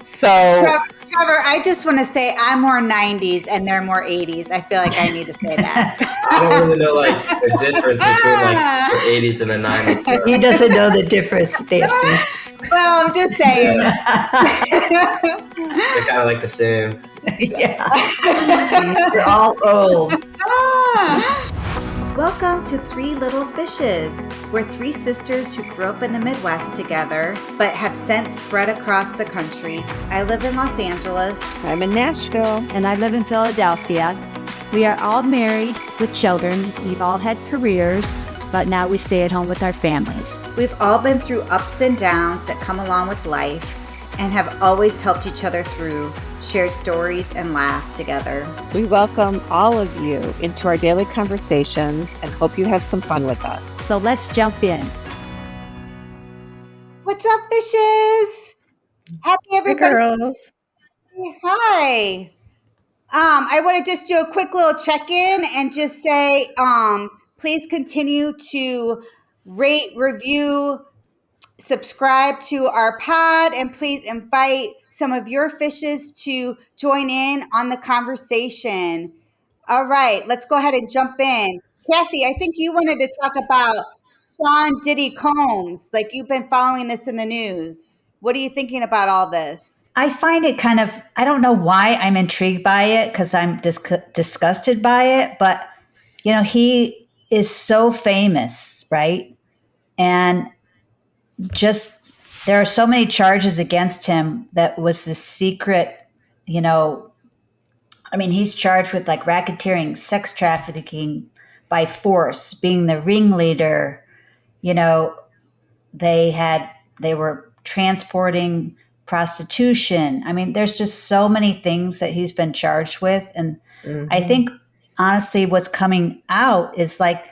So Trevor, I just want to say I'm more 90s and they're more 80s. I feel like I need to say that. I don't really know like the difference between like the 80s and the 90s. So. He doesn't know the difference, Nancy. Well, I'm just saying. They're kind of like the same. Yeah. We're all old. Welcome to Three Little Fishes. We're three sisters who grew up in the Midwest together, but have since spread across the country. I live in Los Angeles. I'm in Nashville. And I live in Philadelphia. We are all married with children. We've all had careers, but now we stay at home with our families. We've all been through ups and downs that come along with life and have always helped each other through, shared stories, and laughed together. We welcome all of you into our daily conversations and hope you have some fun with us. So let's jump in. What's up, fishes? Happy everybody. Hey, girls. Hi. I want to just do a quick little check-in and just say, please continue to rate, review, subscribe to our pod, and please invite some of your fishes to join in on the conversation. All right, let's go ahead and jump in. Kathy, I think you wanted to talk about Sean Diddy Combs. Like, you've been following this in the news. What are you thinking about all this? I find it kind of, I don't know why I'm intrigued by it because I'm disgusted by it, but, you know, he is so famous, right? And just, there are so many charges against him that was this secret, you know, I mean, he's charged with like racketeering, sex trafficking by force, being the ringleader, you know, they were transporting prostitution. I mean, there's just so many things that he's been charged with. And I think, honestly, what's coming out is like,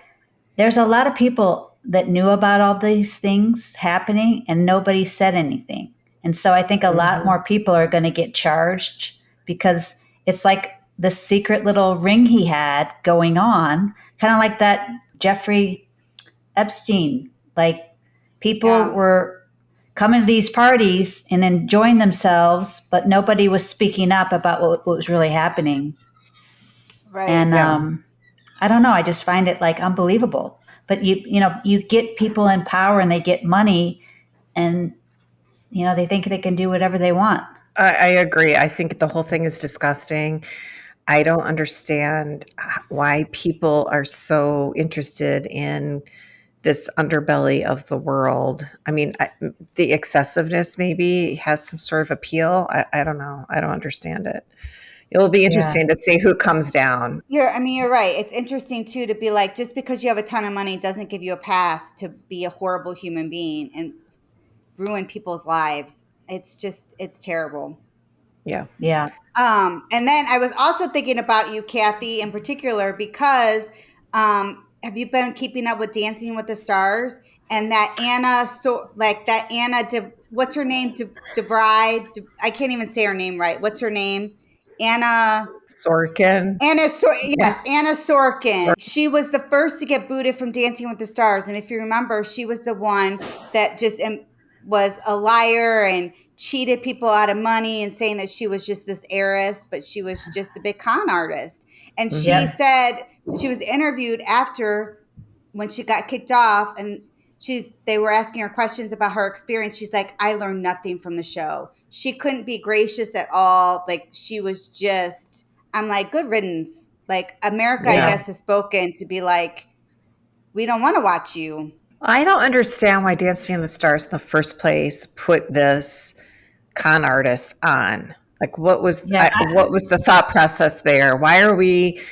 there's a lot of people that knew about all these things happening and nobody said anything. And so I think a lot more people are going to get charged because it's like the secret little ring he had going on, kind of like that Jeffrey Epstein. Like, people were coming to these parties and enjoying themselves, but nobody was speaking up about what was really happening. Right. And I don't know. I just find it like unbelievable. But you know, you get people in power and they get money, and you know they think they can do whatever they want. I agree. I think the whole thing is disgusting. I don't understand why people are so interested in this underbelly of the world. I mean, the excessiveness maybe has some sort of appeal. I don't know. I don't understand it. It will be interesting to see who comes down. You're right. It's interesting too to be like, just because you have a ton of money doesn't give you a pass to be a horrible human being and ruin people's lives. It's terrible. Yeah. Yeah. And then I was also thinking about you, Kathy, in particular, because have you been keeping up with Dancing with the Stars? And that what's her name? DeVry. I can't even say her name right. What's her name? Anna Sorokin. Anna Sorokin. She was the first to get booted from Dancing with the Stars. And if you remember, she was the one that just was a liar and cheated people out of money and saying that she was just this heiress, but she was just a big con artist. And she said, she was interviewed after when she got kicked off, and they were asking her questions about her experience. She's like, I learned nothing from the show. She couldn't be gracious at all. Like, she was just, I'm like, good riddance. Like, America, I guess, has spoken to be like, we don't want to watch you. I don't understand why Dancing in the Stars in the first place put this con artist on. Like, what was the thought process there? Why are we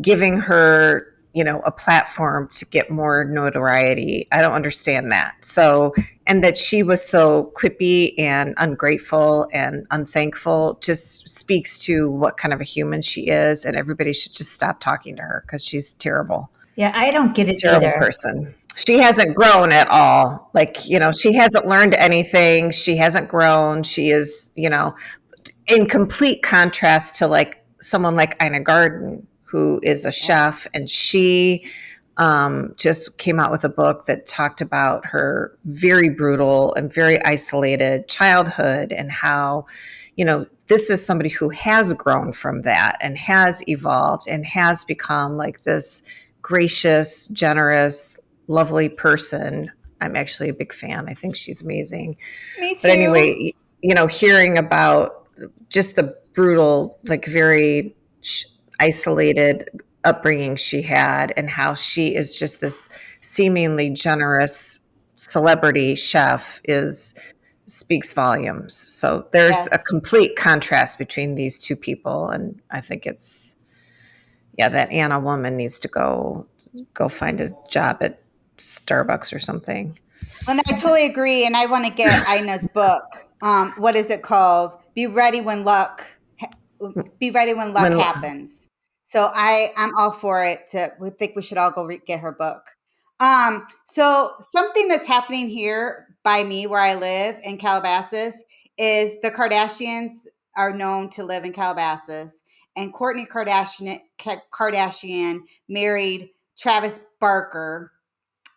giving her, you know, a platform to get more notoriety? I don't understand that. So, and that she was so quippy and ungrateful and unthankful just speaks to what kind of a human she is. And everybody should just stop talking to her because she's terrible. Yeah, I don't get it She's a terrible either. person. She hasn't grown at all. Like, you know, she hasn't learned anything. She hasn't grown. She is, you know, in complete contrast to like someone like Ina Garten, who is a chef, and she just came out with a book that talked about her very brutal and very isolated childhood and how, this is somebody who has grown from that and has evolved and has become like this gracious, generous, lovely person. I'm actually a big fan. I think she's amazing. Me too. But anyway, hearing about just the brutal, like very isolated upbringing she had and how she is just this seemingly generous celebrity chef speaks volumes. So there's a complete contrast between these two people. And I think that Anna woman needs to go find a job at Starbucks or something. And I totally agree. And I want to get Ina's book. What is it called? Be ready when luck happens. So I'm all for it. We think we should all go get her book. So something that's happening here by me where I live in Calabasas is the Kardashians are known to live in Calabasas, and Kourtney Kardashian married Travis Barker,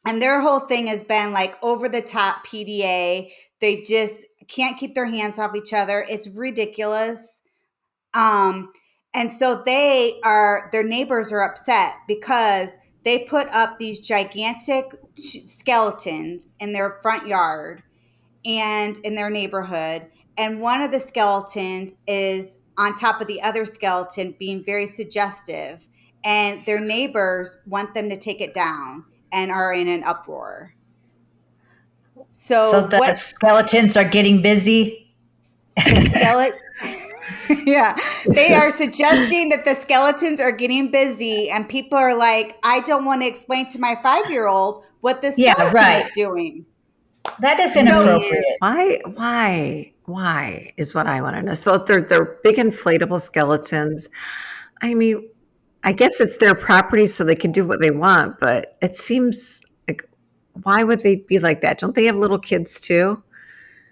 and their whole thing has been like over the top PDA. They just can't keep their hands off each other. It's ridiculous. And so their neighbors are upset because they put up these gigantic skeletons in their front yard and in their neighborhood. And one of the skeletons is on top of the other skeleton, being very suggestive. And their neighbors want them to take it down and are in an uproar. So the skeletons are getting busy? Yeah, they are suggesting that the skeletons are getting busy, and people are like, I don't want to explain to my 5-year-old what the skeleton is doing. That is inappropriate. Why is what I want to know. So they're big inflatable skeletons. I mean, I guess it's their property, so they can do what they want, but it seems like, why would they be like that? Don't they have little kids too?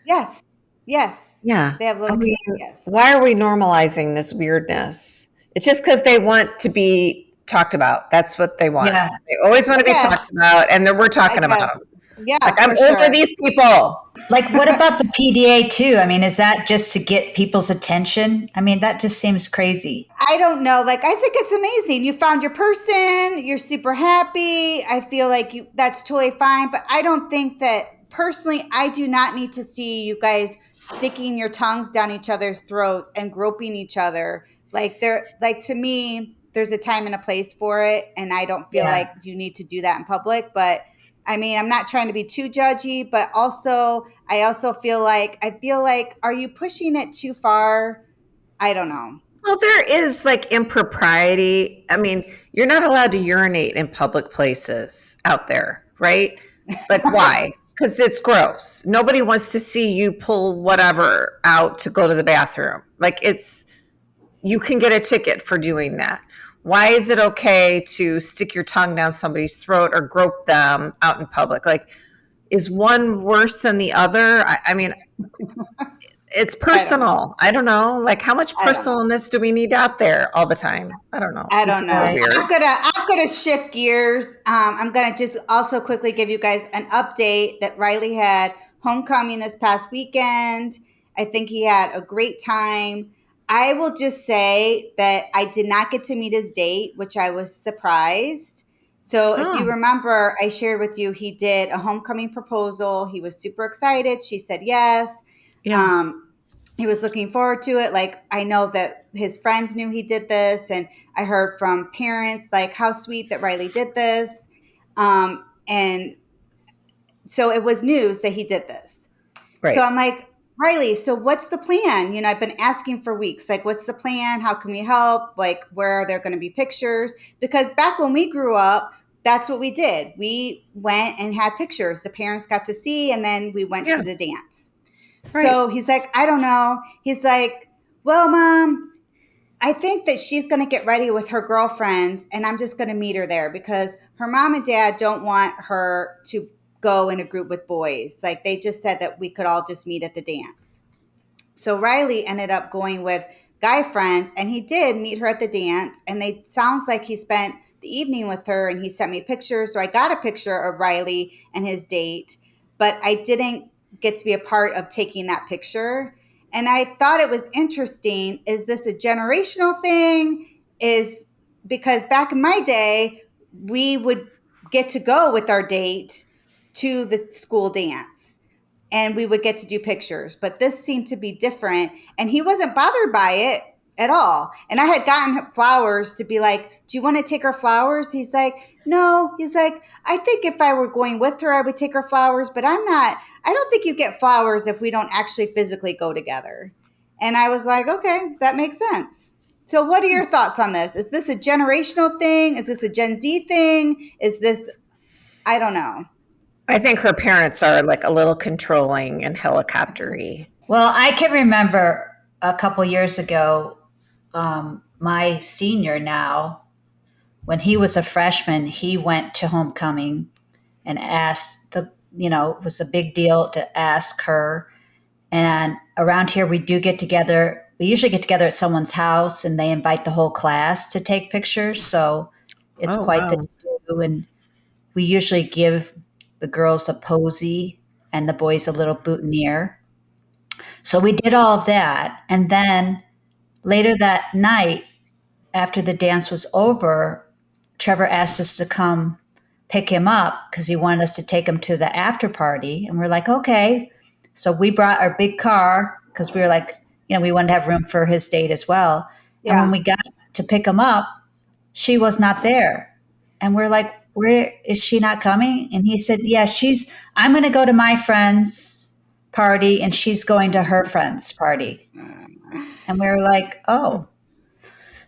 Yes. Yeah. They have little kids. Yes. Why are we normalizing this weirdness? It's just because they want to be talked about. That's what they want. Yeah. They always want to be talked about, and then we're talking about them. Yeah, like I'm over these people. Like, what about the PDA too? I mean, is that just to get people's attention? I mean, that just seems crazy. I don't know. Like, I think it's amazing. You found your person. You're super happy. I feel like that's totally fine. But I don't think that, personally, I do not need to see you guys sticking your tongues down each other's throats and groping each other. To me, there's a time and a place for it. And I don't feel like you need to do that in public. But I mean, I'm not trying to be too judgy, but I also feel like, are you pushing it too far? I don't know. Well, there is like impropriety. I mean, you're not allowed to urinate in public places out there, right? Like, why? Because it's gross. Nobody wants to see you pull whatever out to go to the bathroom. Like, you can get a ticket for doing that. Why is it okay to stick your tongue down somebody's throat or grope them out in public? Like, is one worse than the other? I mean, it's personal. I don't know. Like, how much personalness do we need out there all the time? I don't know. I'm gonna shift gears. I'm gonna just also quickly give you guys an update that Riley had homecoming this past weekend. I think he had a great time. I will just say that I did not get to meet his date, which I was surprised. So if you remember, I shared with you, he did a homecoming proposal. He was super excited. She said yes. Yeah. He was looking forward to it. Like, I know that his friends knew he did this. And I heard from parents, like, how sweet that Riley did this. And so it was news that he did this. Right. So I'm like, Riley, so what's the plan? You know, I've been asking for weeks, like, what's the plan? How can we help? Like, where are there going to be pictures? Because back when we grew up, that's what we did. We went and had pictures. The parents got to see, and then we went to the dance. Right. So he's like, I don't know. He's like, well, Mom, I think that she's going to get ready with her girlfriends, and I'm just going to meet her there because her mom and dad don't want her to go in a group with boys. Like, they just said that we could all just meet at the dance. So Riley ended up going with guy friends, and he did meet her at the dance, and sounds like he spent the evening with her, and he sent me pictures. So I got a picture of Riley and his date, but I didn't get to be a part of taking that picture. And I thought it was interesting. Is this a generational thing? Because back in my day, we would get to go with our date to the school dance and we would get to do pictures. But this seemed to be different. And he wasn't bothered by it at all. And I had gotten flowers to be like, do you want to take her flowers? He's like, no. He's like, I think if I were going with her, I would take her flowers, but I don't think you get flowers if we don't actually physically go together. And I was like, okay, that makes sense. So what are your thoughts on this? Is this a generational thing? Is this a Gen Z thing? I don't know. I think her parents are like a little controlling and helicoptery. Well, I can remember a couple years ago, my senior now, when he was a freshman, he went to homecoming and asked it was a big deal to ask her. And around here, we do get together. We usually get together at someone's house and they invite the whole class to take pictures. So it's quite the do. And we usually give the girls a posy and the boys a little boutonniere. So we did all of that. And then later that night, after the dance was over, Trevor asked us to come pick him up because he wanted us to take him to the after party. And we're like, okay. So we brought our big car because we were like, we wanted to have room for his date as well. Yeah. And when we got to pick him up, she was not there. And we're like, where is she not coming? And he said, yeah, I'm going to go to my friend's party and she's going to her friend's party. And we were like, oh.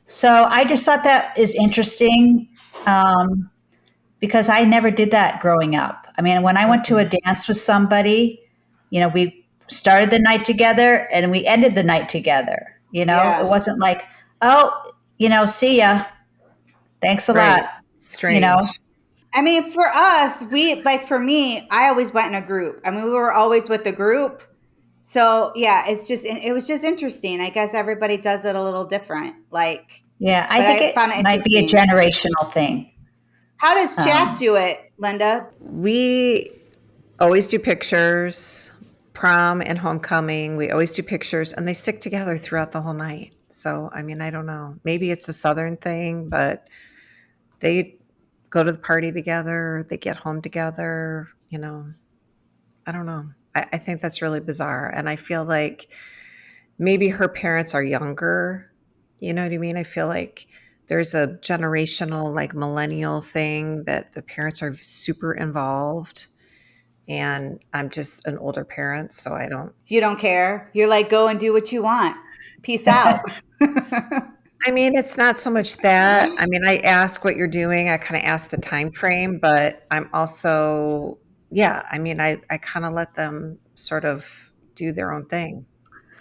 So I just thought that is interesting because I never did that growing up. I mean, when I went to a dance with somebody, we started the night together and we ended the night together. It wasn't like, oh, see ya. Thanks a lot. Strange. I mean, for us, for me, I always went in a group. I mean, we were always with the group. So yeah, it was just interesting. I guess everybody does it a little different. I think it might be a generational thing. How does Jack do it, Linda? We always do pictures, prom and homecoming. We always do pictures and they stick together throughout the whole night. So, I mean, I don't know. Maybe it's a Southern thing, but they go to the party together. They get home together. I don't know. I think that's really bizarre. And I feel like maybe her parents are younger. You know what I mean? I feel like there's a generational, millennial thing that the parents are super involved. And I'm just an older parent, so I don't. You don't care? You're like, go and do what you want. Peace out. I mean, it's not so much that. I mean, I ask what you're doing. I kind of ask the time frame, but I'm also, I kind of let them sort of do their own thing.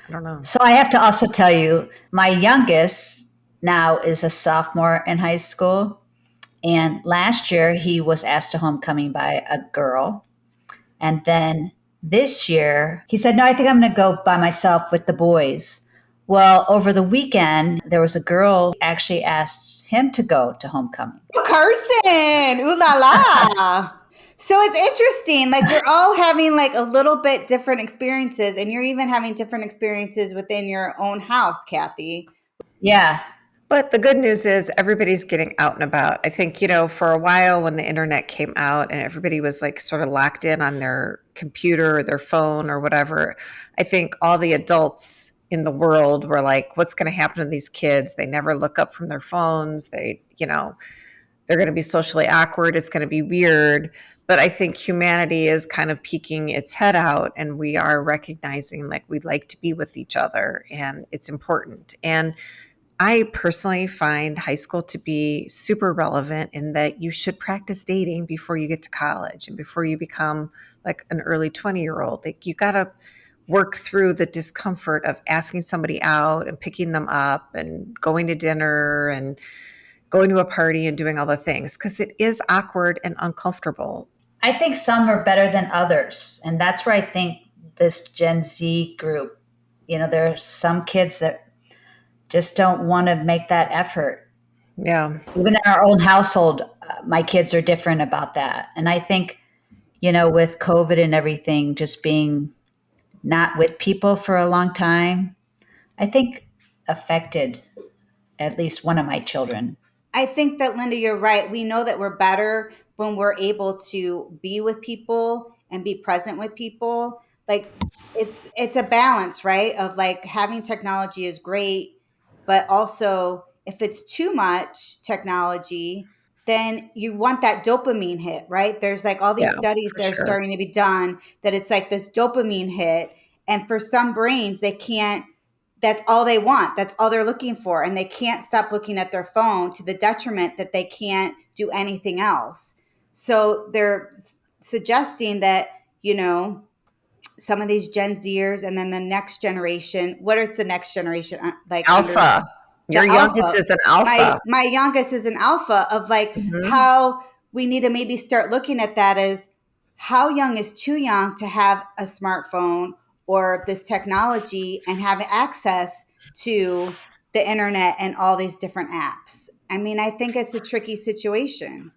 I don't know. So I have to also tell you, my youngest now is a sophomore in high school. And last year he was asked to homecoming by a girl. And then this year he said, no, I think I'm going to go by myself with the boys. Well, over the weekend, there was a girl who actually asked him to go to homecoming. Kirsten, ooh la la. So it's interesting. You're all having a little bit different experiences, and you're even having different experiences within your own house, Kathy. Yeah. But the good news is everybody's getting out and about. I think, for a while when the internet came out and everybody was sort of locked in on their computer or their phone or whatever, I think all the adults in the world were like, what's going to happen to these kids? They never look up from their phones. They're going to be socially awkward. It's going to be weird. But I think humanity is kind of peeking its head out and we are recognizing we'd like to be with each other and it's important. And I personally find high school to be super relevant in that you should practice dating before you get to college and before you become an early 20-year-old. You got to work through the discomfort of asking somebody out and picking them up and going to dinner and going to a party and doing all the things because it is awkward and uncomfortable. I think some are better than others. And that's where I think this Gen Z group, there are some kids that just don't want to make that effort. Yeah. Even in our own household, my kids are different about that. And I think, with COVID and everything, just being not with people for a long time, I think affected at least one of my children. I think that, Linda, you're right. We know that we're better when we're able to be with people and be present with people. Like it's a balance, right? Of like having technology is great, but also if it's too much technology, then you want that dopamine hit, right? There's like all these Yeah, studies for that are sure. starting to be done that it's like this dopamine hit. And for some brains, they can't, that's all they want. That's all they're looking for. And they can't stop looking at their phone to the detriment that they can't do anything else. So they're suggesting that, some of these Gen Zers and then the next generation, what is the next generation? Like under Alpha. Your the youngest alpha. is an alpha. My youngest is an alpha of like Mhm. how we need to maybe start looking at that as how young is too young to have a smartphone or this technology and have access to the internet and all these different apps. I mean, I think it's a tricky situation.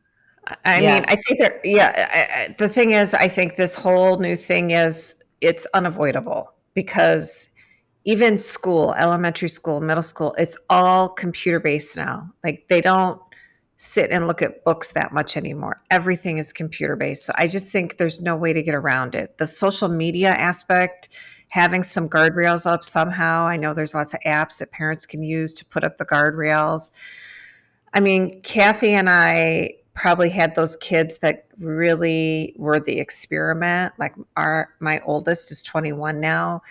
I mean, Yeah. I think that, yeah, the thing is, I think this whole new thing it's unavoidable because even school, elementary school, middle school, it's all computer based now. Like they don't sit and look at books that much anymore. Everything is computer based. So I just think there's no way to get around it. The social media aspect, having some guardrails up somehow. I know there's lots of apps that parents can use to put up the guardrails. I mean, Kathy and I probably had those kids that really were the experiment. Like my oldest is 21 now.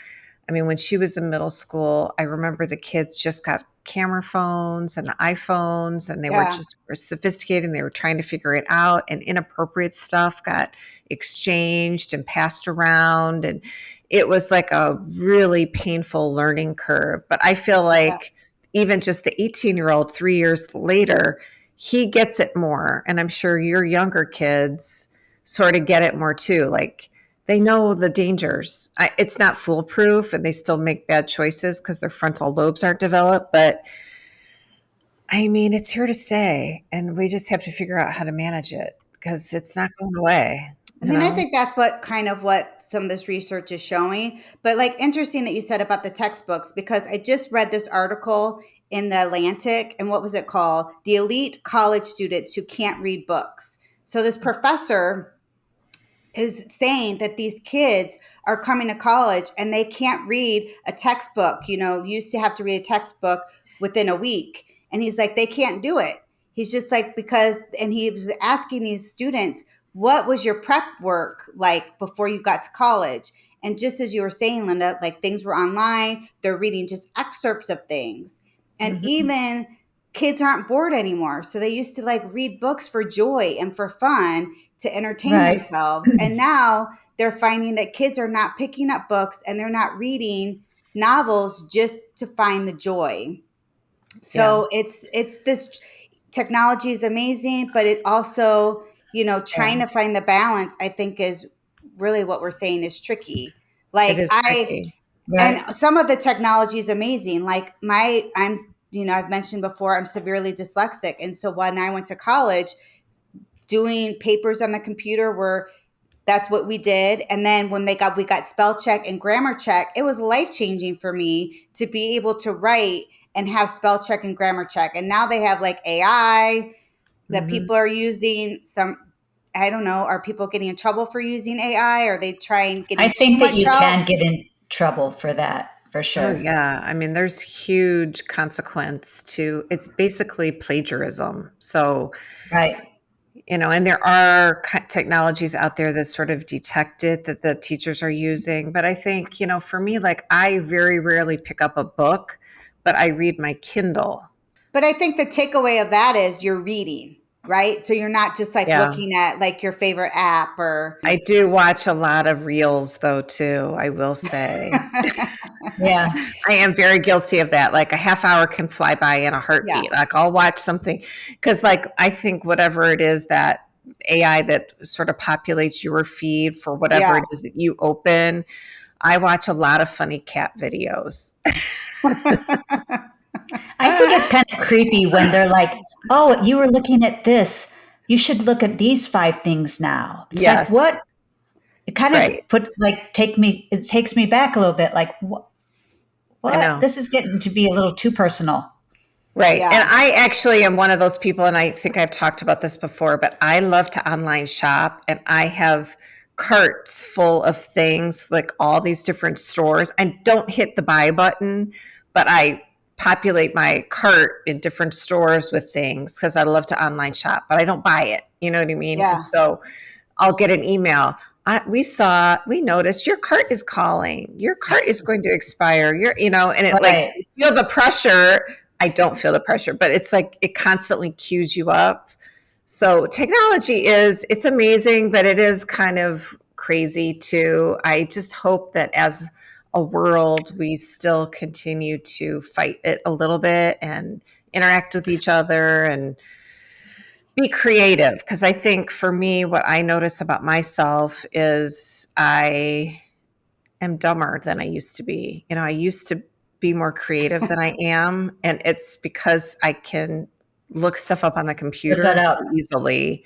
I mean, when she was in middle school, I remember the kids just got camera phones and the iPhones, and they were Yeah. just were sophisticated and they were trying to figure it out, and inappropriate stuff got exchanged and passed around. And it was like a really painful learning curve. But I feel Yeah. like even just the 18-year-old 3 years later, he gets it more. And I'm sure your younger kids sort of get it more too. Like, they know the dangers. It's not foolproof, and they still make bad choices because their frontal lobes aren't developed. But I mean, it's here to stay, and we just have to figure out how to manage it because it's not going away. I You mean, I know? think that's what some of this research is showing. But like interesting that you said about the textbooks because I just read this article in the Atlantic and what was it called? The elite college students who can't read books. So this professor is saying that these kids are coming to college and they can't read a textbook. You used to have to read a textbook within a week. And he's like, they can't do it. He's just like, and he was asking these students, what was your prep work like before you got to college? And just as you were saying, Linda, like things were online, they're reading just excerpts of things. And Mhm. even kids aren't bored anymore. So they used to like read books for joy and for fun to entertain Right. themselves. And now they're finding that kids are not picking up books and they're not reading novels just to find the joy. Yeah, So it's this technology is amazing, but it also, trying Yeah. to find the balance, I think is really what we're saying is tricky. it Like is tricky. and Right. some of the technology is amazing. Like I've mentioned before, I'm severely dyslexic. And so when I went to college, doing papers on the computer were that's what we did. And then when we got spell check and grammar check, it was life changing for me to be able to write and have spell check and grammar check. And now they have like AI that Mhm. people are using. I don't know, are people getting in trouble for using AI? Are they I getting too think that much you help? can get in trouble for that for Oh, sure. yeah. I mean, there's huge consequence to it's basically plagiarism. So, Right. and there are technologies out there that sort of detect it that the teachers are using. But I think, for me, like I very rarely pick up a book, but I read my Kindle. But I think the takeaway of that is you're reading, right? So you're not just like Yeah. looking at like your favorite app or I do watch a lot of reels though, too, I will say. Yeah. I am very guilty of that. Like a half hour can fly by in a yeah. heartbeat. Like I'll watch something because, like, I think whatever it is that AI that sort of populates your feed for whatever Yeah. it is that you open, I watch a lot of funny cat videos. I think it's kind of creepy when they're like oh, you were looking at this. You should look at these 5 things now. It's like, Yes. what? It kind of Right. it takes me back a little bit. Like, I what? know. This is getting to be a little too personal. Right. Yeah. And I actually am one of those people, and I think I've talked about this before, but I love to online shop, and I have carts full of things, like all these different stores. I don't hit the buy button, but I populate my cart in different stores with things because I love to online shop, but I don't buy it. You know what I mean? Yeah. And so I'll get an email. We noticed your cart is calling. Your cart is going to expire. And it like Right. you feel the pressure. I don't feel the pressure, but it's like it constantly cues you up. So technology it's amazing, but it is kind of crazy too. I just hope that as a world, we still continue to fight it a little bit and interact with each other and be creative. Because I think for me, what I notice about myself is I am dumber than I used to be. I used to be more creative than I am. And it's because I can look stuff up on the Look computer it up. so easily,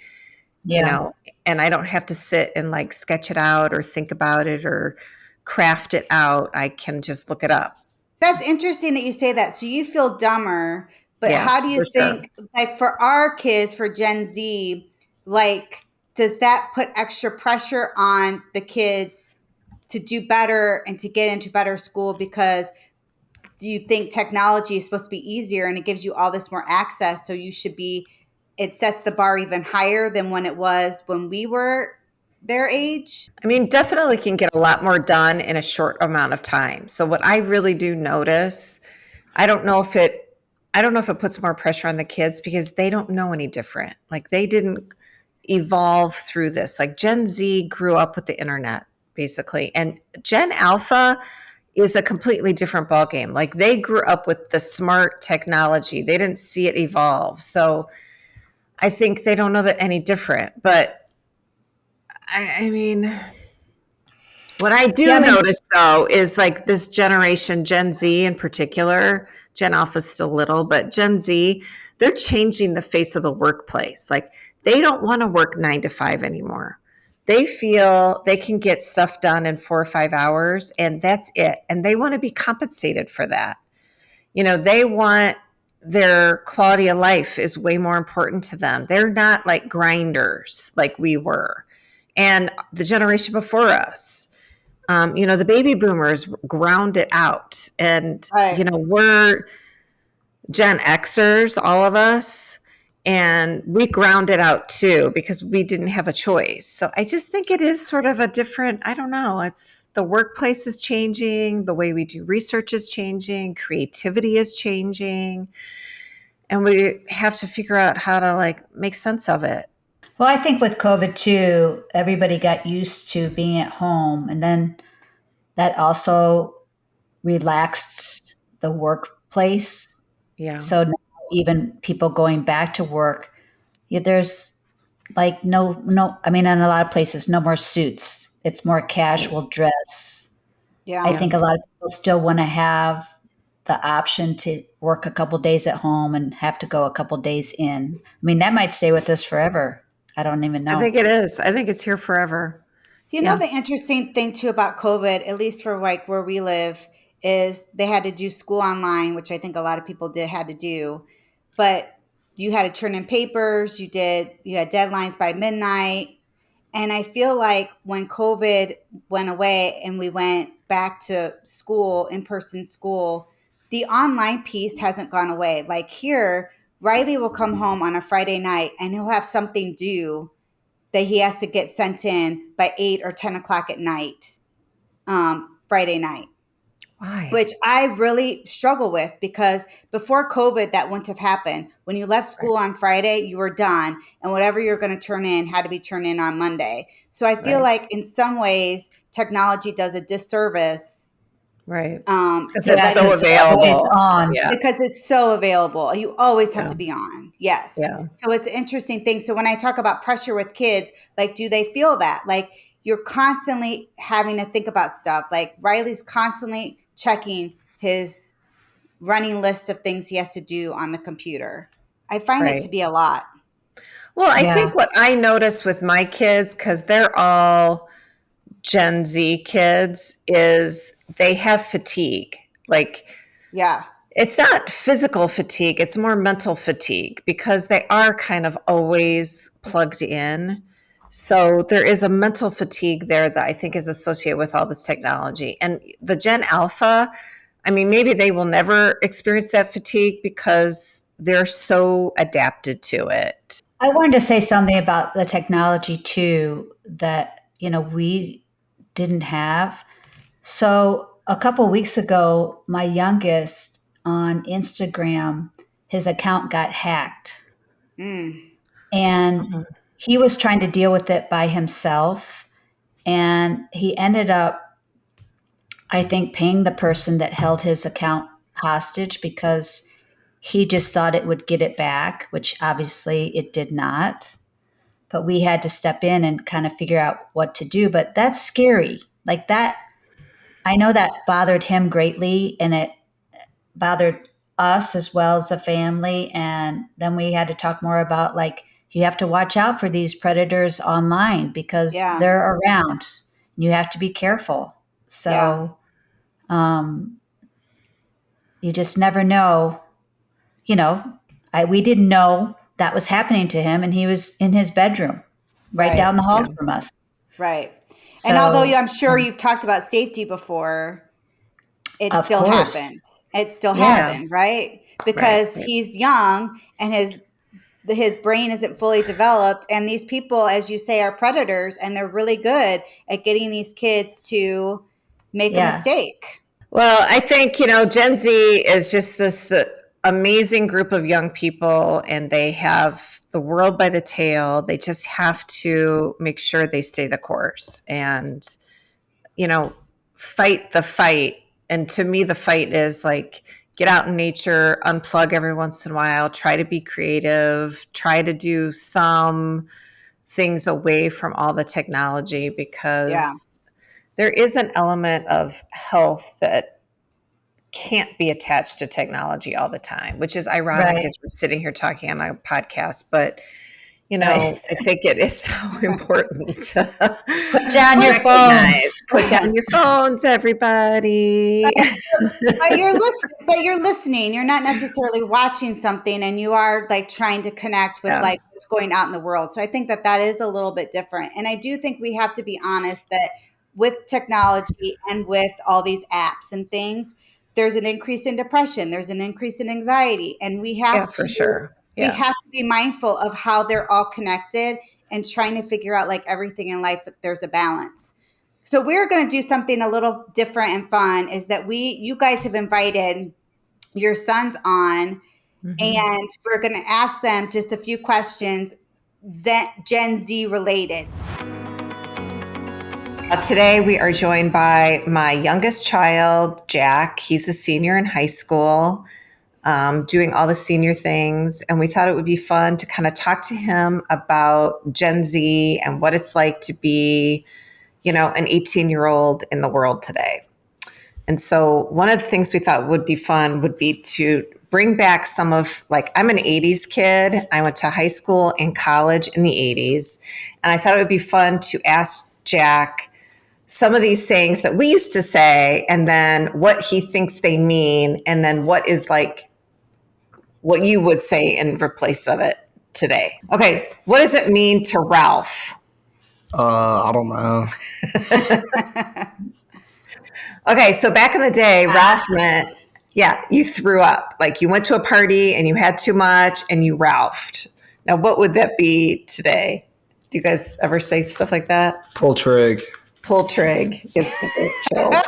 Yeah. and I don't have to sit and like sketch it out or think about it or craft it out. I can just look it up. That's interesting that you say that. So you feel dumber, but Yeah, how do you for sure. think, like for our kids, for Gen Z, like, does that put extra pressure on the kids to do better and to get into better school? Because do you think technology is supposed to be easier and it gives you all this more access? So it sets the bar even higher than when it was when we were their age? I mean, definitely can get a lot more done in a short amount of time. So what I really do notice, I don't know if it puts more pressure on the kids because they don't know any different. Like they didn't evolve through this. Like Gen Z grew up with the internet basically, and Gen Alpha is a completely different ballgame. Like they grew up with the smart technology. They didn't see it evolve. So I think they don't know that any different. But I mean, what I do Yeah, I mean, notice though is like this generation, Gen Z in particular, Gen Alpha's still little, but Gen Z, they're changing the face of the workplace. Like they don't want to work 9 to 5 anymore. They feel they can get stuff done in 4 or 5 hours and that's it. And they want to be compensated for that. They want their quality of life is way more important to them. They're not like grinders like we were. And the generation before us, the baby boomers ground it out. And, Right. We're Gen Xers, all of us, and we ground it out too because we didn't have a choice. So I just think it is sort of a different, I don't know, it's the workplace is changing, the way we do research is changing, creativity is changing, and we have to figure out how to like make sense of it. well, I think with COVID too, everybody got used to being at home, and then that also relaxed the workplace. Yeah. So now even people going back to work, there's like no. I mean, in a lot of places, no more suits. It's more casual dress. Yeah. I think a lot of people still want to have the option to work a couple days at home and have to go a couple days in. I mean, that might stay with us forever. I don't even know. I think it is. I think it's here forever. You know, the interesting thing too about COVID, at least for like where we live, is they had to do school online, which I think a lot of people had to do. But you had to turn in papers, you had deadlines by midnight. And I feel like when COVID went away and we went back to school, in-person school, the online piece hasn't gone away. Like here, Riley will come home on a Friday night and he'll have something due that he has to get sent in by 8 or 10 o'clock at night, Friday night. Why? Which I really struggle with because before COVID, that wouldn't have happened. When you left school on Friday, you were done. And whatever you're going to turn in had to be turned in on Monday. So I feel like in some ways, technology does a disservice. Right. Because Because it's so available. On. Yeah. Because it's so available. You always have to be on. Yes. Yeah. So it's an interesting thing. So when I talk about pressure with kids, like, do they feel that? Like, you're constantly having to think about stuff. Like, Riley's constantly checking his running list of things he has to do on the computer. I find it Right. to be a lot. Well, I Yeah. think what I notice with my kids, because they're all Gen Z kids, is they have fatigue. Like, Yeah. it's not physical fatigue, it's more mental fatigue because they are kind of always plugged in. So there is a mental fatigue there that I think is associated with all this technology. And the Gen Alpha, I mean, maybe they will never experience that fatigue because they're so adapted to it. I wanted to say something about the technology too that, we didn't have. So a couple weeks ago, my youngest on Instagram, his account got hacked. Mm. And Mhm. he was trying to deal with it by himself. And he ended up, I think, paying the person that held his account hostage because he just thought it would get it back, which obviously it did not. But we had to step in and kind of figure out what to do. But that's scary. Like that, I know that bothered him greatly and it bothered us as well as a family. And then we had to talk more about like, you have to watch out for these predators online because Yeah. they're around. You have to be careful. So you just never know. We didn't know that was happening to him, and he was in his bedroom right Right. down the hall Yeah. from us. Right. So, And although I'm sure you've talked about safety before, it Of still course. happened. It still Yes. happened, right? Because Right. he's young and his brain isn't fully developed, and these people, as you say, are predators, and they're really good at getting these kids to make a Yeah. mistake. Well, I think, Gen Z is just the amazing group of young people, and they have the world by the tail. They just have to make sure they stay the course and, fight the fight. And to me, the fight is like, get out in nature, unplug every once in a while, try to be creative, try to do some things away from all the technology because there is an element of health that can't be attached to technology all the time, which is ironic Right. as we're sitting here talking on a podcast. But, Right. I think it is so important to Put down your phones. Put down your phones, everybody. But you're listening. You're not necessarily watching something, and you are like trying to connect with Yeah. like what's going out in the world. So I think that is a little bit different. And I do think we have to be honest that with technology and with all these apps and things, there's an increase in depression, there's an increase in anxiety, and we have Yeah, for sure. we Yeah. have to be mindful of how they're all connected and trying to figure out like everything in life that there's a balance. So we're going to do something a little different and fun is that you guys have invited your sons on and we're going to ask them just a few questions Gen Z related. Today we are joined by my youngest child, Jack. He's a senior in high school, doing all the senior things. And we thought it would be fun to kind of talk to him about Gen Z and what it's like to be, an 18-year-old in the world today. And so one of the things we thought would be fun would be to bring back some of, like, I'm an 80s kid. I went to high school and college in the 80s. And I thought it would be fun to ask Jack some of these sayings that we used to say, and then what he thinks they mean, and then what is like what you would say in replace of it today. Okay, what does it mean to Ralph? I don't know. Okay, so back in the day, Ralph meant, you threw up. Like you went to a party and you had too much and you Ralphed. Now, what would that be today? Do you guys ever say stuff like that? Pull trig. Pull trig gives me chills.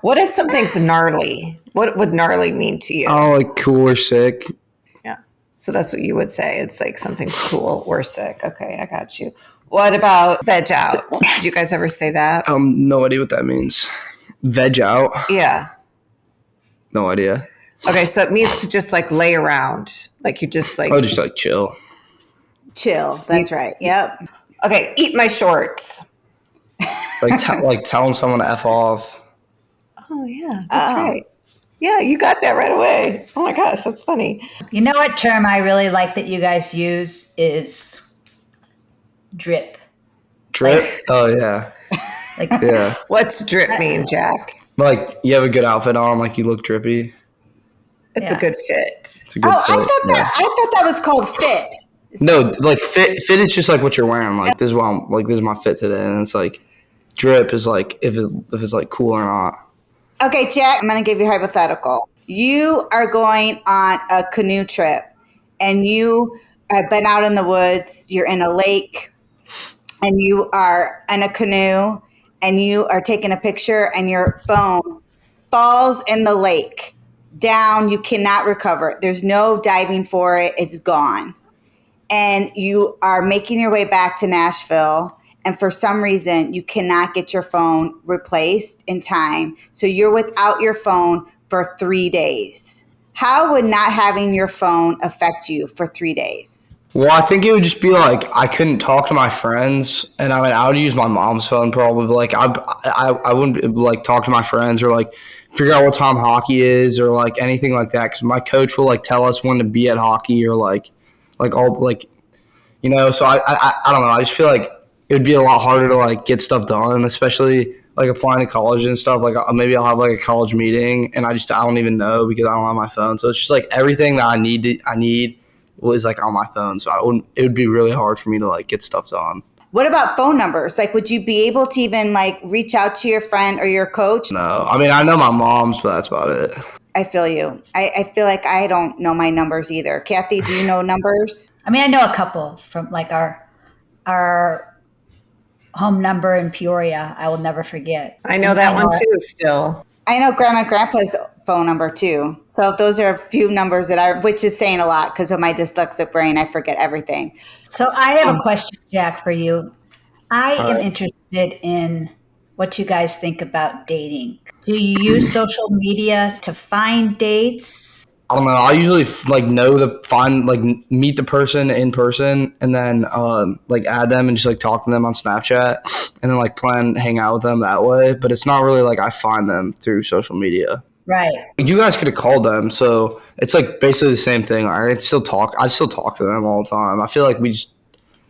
What is something's gnarly? What would gnarly mean to you? Oh, like cool or sick. Yeah. So that's what you would say. It's like something's cool or sick. Okay, I got you. What about veg out? Did you guys ever say that? No idea what that means. Veg out? Yeah. No idea. Okay, so it means to just like lay around. Like you just like... Oh, just like chill. Chill. That's right. Yep. Okay, eat my shorts. Like telling someone to F off. Oh, yeah, that's right. Yeah, you got that right away. Oh my gosh, that's funny. You know what term I really like that you guys use is drip. Drip? Oh, yeah. Like, Yeah. What's drip mean, Jack? Like, you have a good outfit on, like you look drippy. It's Yeah. a good fit. It's a good fit. I thought that was called fit. No, like fit is just like what you're wearing. Like this is what I'm like. This is my fit today, and it's like drip is like if it's like cool or not. Okay, Jack, I'm going to give you a hypothetical. You are going on a canoe trip and you have been out in the woods. You're in a lake and you are in a canoe and you are taking a picture and your phone falls in the lake. Down, you cannot recover it. There's no diving for it. It's gone. And you are making your way back to Nashville, and for some reason, you cannot get your phone replaced in time. So you're without your phone for 3 days. How would not having your phone affect you for 3 days? Well, I think it would just be like I couldn't talk to my friends, and I would use my mom's phone probably. Like I wouldn't like talk to my friends or like figure out what time hockey is or like anything like that because my coach will like tell us when to be at hockey or like all like So I don't know. I just feel like it would be a lot harder to like get stuff done, especially like applying to college and stuff. Like maybe I'll have like a college meeting and I don't even know because I don't have my phone. So it's just like everything that I need was like on my phone. So it would be really hard for me to like get stuff done. What about phone numbers? Like, would you be able to even like reach out to your friend or your coach? No, I mean I know my mom's, but that's about it. I feel you. I feel like I don't know my numbers either. Kathy, do you know numbers? I mean, I know a couple from like our home number in Peoria. I will never forget. I know that one too still. I know Grandma and Grandpa's phone number too. So those are a few numbers which is saying a lot because of my dyslexic brain. I forget everything. So I have a question, Jack, for you. I am interested in what you guys think about dating. Do you use social media to find dates? I don't know. I usually meet the person in person and then like add them and just like talk to them on Snapchat and then like plan hang out with them that way. But it's not really like I find them through social media. Right. You guys could have called them, so it's like basically the same thing. I still talk to them all the time. I feel like we just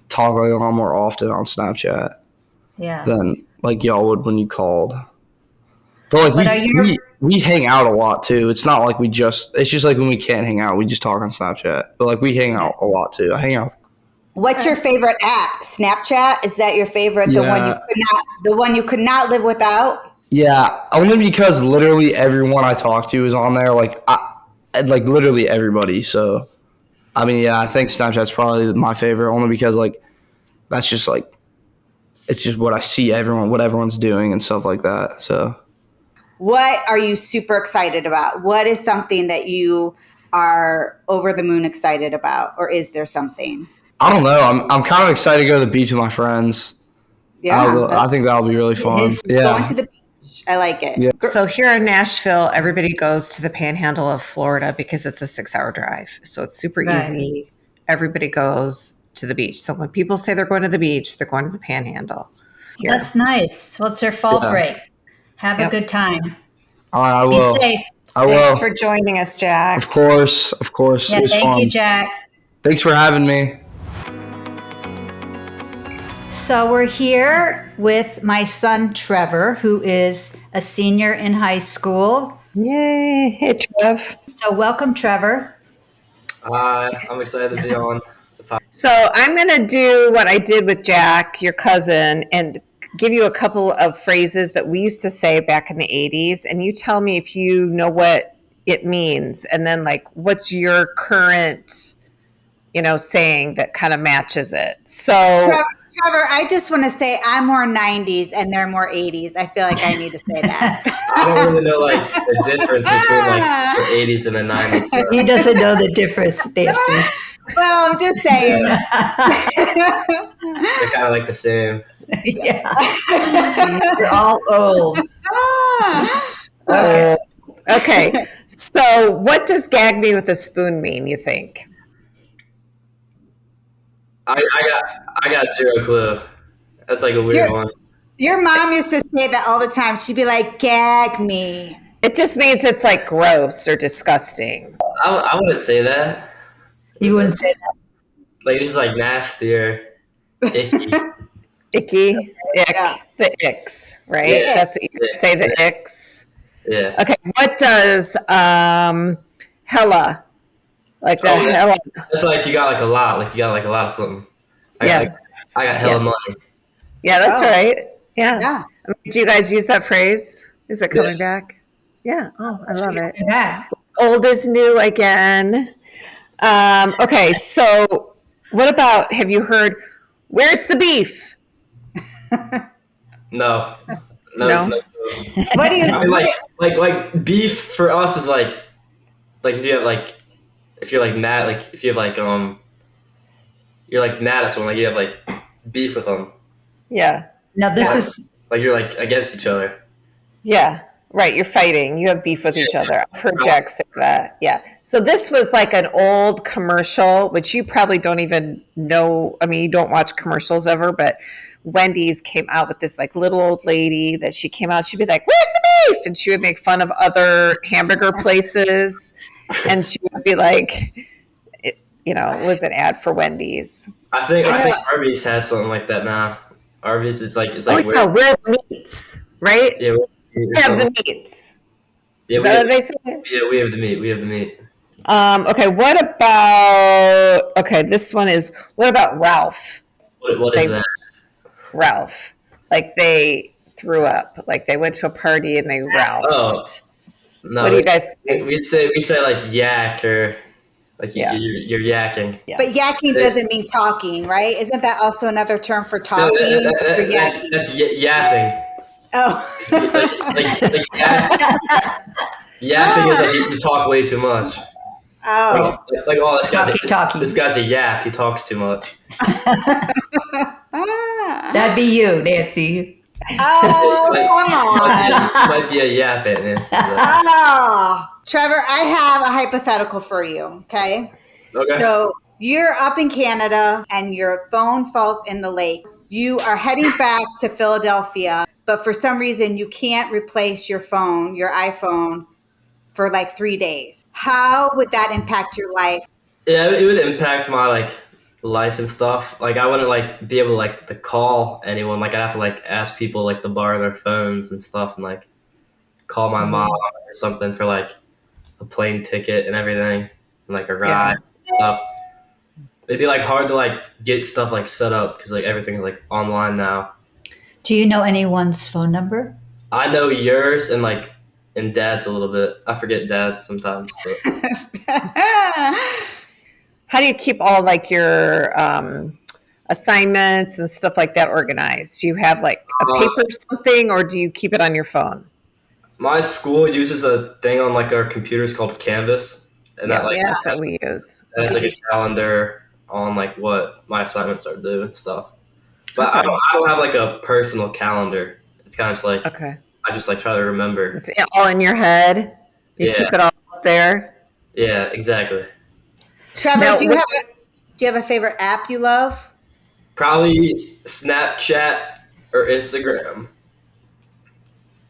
talk like a lot more often on Snapchat than like y'all would when you called. But like we hang out a lot too. It's not like it's just like when we can't hang out, we just talk on Snapchat. But like we hang out a lot too. I hang out. What's your favorite app? Snapchat? Is that your favorite? Yeah. The one you could not live without? Yeah, only because literally everyone I talk to is on there. Like literally everybody. So I mean, yeah, I think Snapchat's probably my favorite only because like that's just like it's just what I see what everyone's doing and stuff like that. So what are you super excited about? What is something that you are over the moon excited about? Or is there something? I don't know. I'm kind of excited to go to the beach with my friends. Yeah. I think that'll be really fun. Going to the beach. I like it. Yeah. So here in Nashville, everybody goes to the panhandle of Florida because it's a 6-hour drive. So it's super easy. Everybody goes to the beach. So when people say they're going to the beach, they're going to the panhandle. Here. That's nice. Well, it's their fall break. Have a good time. All right, I will. Be safe. I will. Thanks for joining us, Jack. Of course. Yeah, it was thank fun. you, Jack. Thanks for having me. So we're here with my son, Trevor, who is a senior in high school. Yay. Hey, Trev. So welcome, Trevor. Hi, I'm excited to be on the podcast. So I'm going to do what I did with Jack, your cousin, and give you a couple of phrases that we used to say back in the 80s. And you tell me if you know what it means. And then like, what's your current, saying that kind of matches it. So Trevor, I just want to say I'm more 90s and they're more 80s. I feel like I need to say that. I don't really know like the difference between like the 80s and the 90s. So. He doesn't know the difference, Nancy. Well, I'm just saying. They're kind of like the same. Yeah. We're all old. Okay. So what does gag me with a spoon mean, you think? I got zero clue. That's like a weird one. Your mom used to say that all the time. She'd be like, gag me. It just means it's like gross or disgusting. I wouldn't say that. You wouldn't say that. Like it's just like nasty or icky. Icky, ick, Yeah. the icks, right? Yeah. That's what you say, the icks. Yeah. Okay, what does hella, like the Oh, yeah. hella? It's like you got like a lot. Like you got like a lot of something. I got hella money. Yeah, that's Oh. right. Yeah. Yeah. Do you guys use that phrase? Is it coming back? Yeah. Oh, I love it. Yeah. Old is new again. Okay, so what about, have you heard, where's the beef? No. No? What do you? I mean, like beef for us is like if you have like if you're like mad, like if you have like you're like mad at someone, like you have like beef with them, Yeah. Now this is like you're like against each other. Yeah. Right. You're fighting. You have beef with each other. I've heard Jack say that. Yeah. So this was like an old commercial, which you probably don't even know. I mean, you don't watch commercials ever, but Wendy's came out with this like little old lady that she came out. She'd be like, "Where's the beef?" And she would make fun of other hamburger places. And she would be like, it was an ad for Wendy's. I think Arby's has something like that now. Arby's is like it's like Oh, yeah, we're the meats, right? yeah, We have the meats. yeah, Is that what they say? yeah, we have the meat. We have the meat. Okay, what about, this one is, what about Ralph? What is that? Ralph. Like they threw up. Like they went to a party and they Ralphed. Oh. No, What do you guys think? we say like yak or like Yeah. you're yakking. Yeah. But yakking doesn't mean talking, right? Isn't that also another term for talking? For yakking? That's yapping. Oh. Like yapping is like you talk way too much. Oh. Like oh Talkie. this guy's a yap. He talks too much. that'd be you, Nancy. Oh, come on. Might be a yap at Nancy. but- Oh. Trevor, I have a hypothetical for you, okay? Okay. So you're up in Canada and your phone falls in the lake. You are heading back to Philadelphia, but for some reason you can't replace your phone, your iPhone, for like 3 days. How would that impact your life? Yeah, it would impact my like life and stuff. Like I wouldn't like be able to call anyone. Like I'd have to like ask people like to borrow their phones and stuff and like call my mom or something for like a plane ticket and everything and like a ride and stuff. It'd be like hard to like get stuff like set up because like everything's like online now. Do you know anyone's phone number? I know yours and Dad's a little bit. I forget Dad's sometimes. But How do you keep all like your assignments and stuff like that organized? Do you have like a paper or something, or do you keep it on your phone? my school uses a thing on like our computers called Canvas, and that like That's what we use. that has like a calendar on like what my assignments are due and stuff. But I don't have like a personal calendar. It's kind of just like Okay. I just like try to remember. It's all in your head. You Yeah. keep it all up there. Yeah, exactly. Trevor, Now, do you have a favorite app you love? Probably Snapchat or Instagram.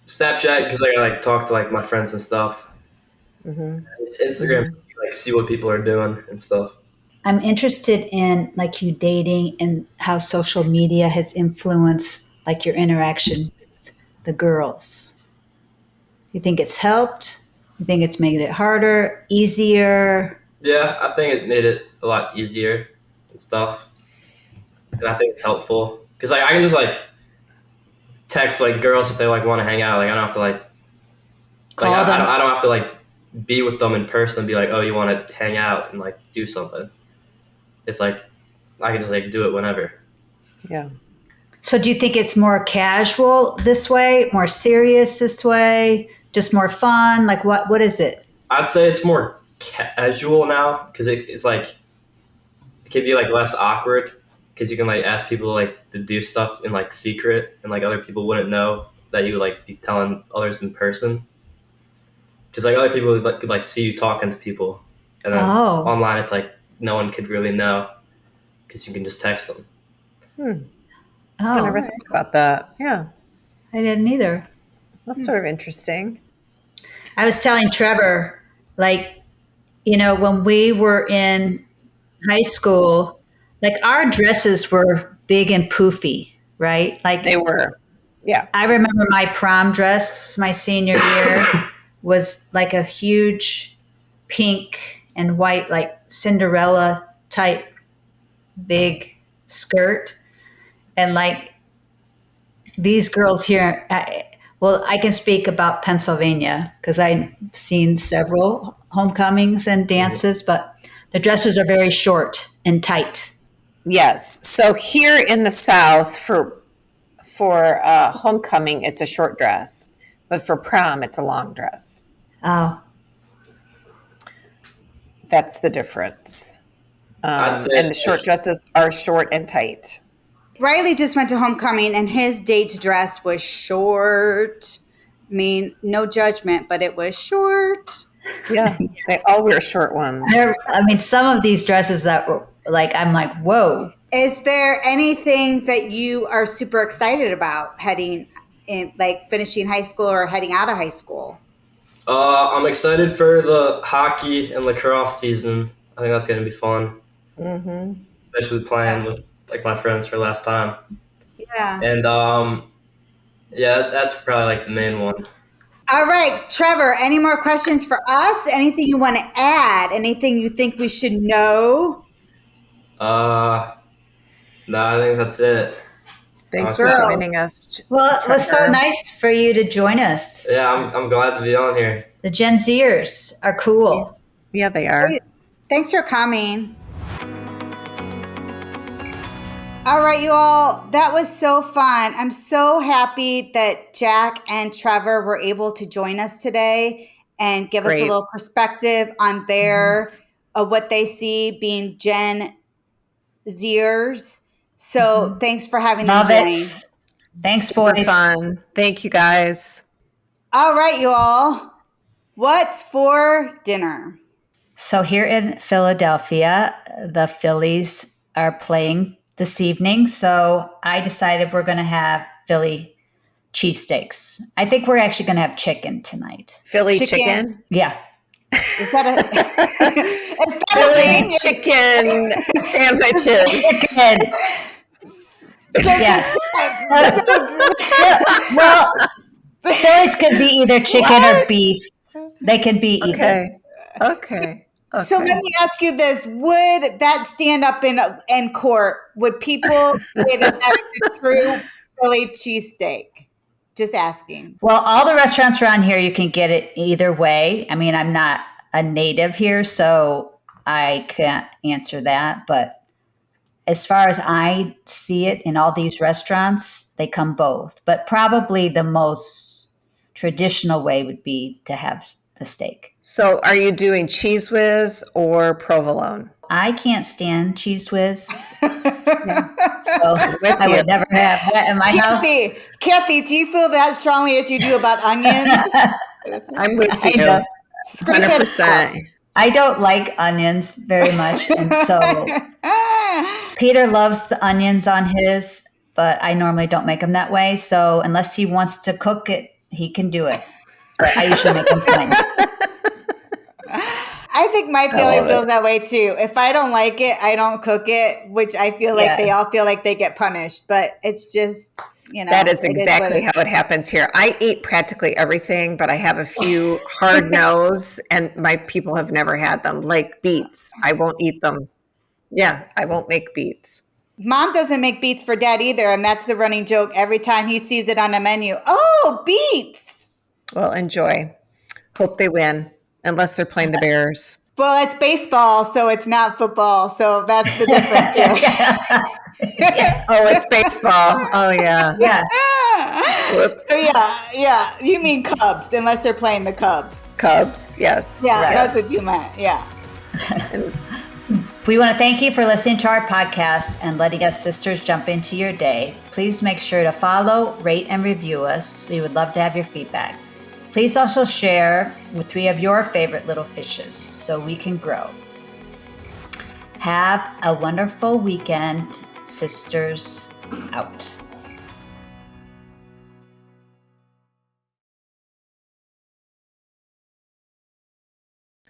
Snapchat because I like talk to like my friends and stuff. It's Instagram so you, like see what people are doing and stuff. I'm interested in like you dating and how social media has influenced like your interaction with the girls. You think it's helped? You think it's made it harder, easier? Yeah, I think it made it a lot easier and stuff, and I think it's helpful because like I can just like text like girls if they like want to hang out. Like I don't have to like Call I them. don't have to like be with them in person and be like, oh, you want to hang out and like do something. It's like I can just like do it whenever. Yeah. So do you think it's more casual this way, more serious this way, just more fun? Like what is it? I'd say it's more casual now because it's like it can be like less awkward because you can like ask people like to do stuff in like secret and like other people wouldn't know that you would like be telling others in person because like other people could like see you talking to people and then online it's like no one could really know because you can just text them. I never thought about that. Yeah. I didn't either. That's sort of interesting. I was telling Trevor, like, when we were in high school, like our dresses were big and poofy, right? Like They were. Yeah. I remember my prom dress my senior year was like a huge pink and white, like Cinderella type big skirt. And like these girls here, I can speak about Pennsylvania because I've seen several homecomings and dances, but the dresses are very short and tight. Yes. So here in the South, for homecoming, it's a short dress, but for prom, it's a long dress. Oh, That's the difference. I'd say And the short dresses are short and tight. Riley just went to homecoming and his date dress was short. I mean, no judgment, but it was short. Yeah, they all wear short ones. some of these dresses that were like, I'm like, whoa. Is there anything that you are super excited about heading in, like finishing high school or heading out of high school? I'm excited for the hockey and lacrosse season. I think that's going to be fun. Mm-hmm. Especially playing with like my friends for the last time. Yeah. And that's probably like the main one. All right, Trevor, any more questions for us? Anything you want to add? Anything you think we should know? No, I think that's it. Thanks for joining us. Well, it was so Trevor. nice for you to join us. Yeah, I'm glad to be on here. The Gen Zers are cool. Yeah, they are. Thanks for coming. All right, you all, that was so fun. I'm so happy that Jack and Trevor were able to join us today and give us a little perspective on their what they see being Gen Zers. So thanks for having Love them join. it. Thanks, Super boys. fun. Thank you, guys. All right, you all, what's for dinner? So here in Philadelphia, the Phillies are playing this evening. So I decided we're going to have Philly cheesesteaks. I think we're actually going to have chicken tonight. Philly chicken? Yeah. Is that a Philly chicken sandwiches. Chicken. Yes. Well, Phillies could be either chicken or beef. They can be either. Okay. So let me ask you this. Would that stand up in court? Would people say that that's a true Philly cheesesteak? Just asking. Well, all the restaurants around here, you can get it either way. I mean, I'm not a native here, so I can't answer that. But as far as I see it in all these restaurants, they come both. But probably the most traditional way would be to have the steak. So are you doing Cheese Whiz or provolone? I can't stand Cheese Whiz. So I would never have that in my house. Kathy, do you feel that strongly as you do about onions? I'm with you. 100%. I don't like onions very much. And so Peter loves the onions on his, but I normally don't make them that way. So unless he wants to cook it, he can do it. But I usually make them plain. I think my family feels that way too. If I don't like it, I don't cook it, which I feel like they all feel like they get punished. But it's just, that is exactly how it happens here. I eat practically everything, but I have a few hard no's, and my people have never had them, like beets. I won't eat them. Yeah, I won't make beets. Mom doesn't make beets for Dad either, and that's the running joke every time he sees it on a menu. Oh, beets! Well, enjoy. Hope they win, unless they're playing the Bears. Well, it's baseball, so it's not football, so that's the difference here. Oh, it's baseball. Oh, yeah. Yeah. Whoops. So, yeah. You mean Cubs, unless they're playing the Cubs. Cubs, yes. Yeah, right. That's what you meant, yeah. We want to thank you for listening to our podcast and letting us sisters jump into your day. Please make sure to follow, rate, and review us. We would love to have your feedback. Please also share with 3 of your favorite little fishes so we can grow. Have a wonderful weekend, sisters out.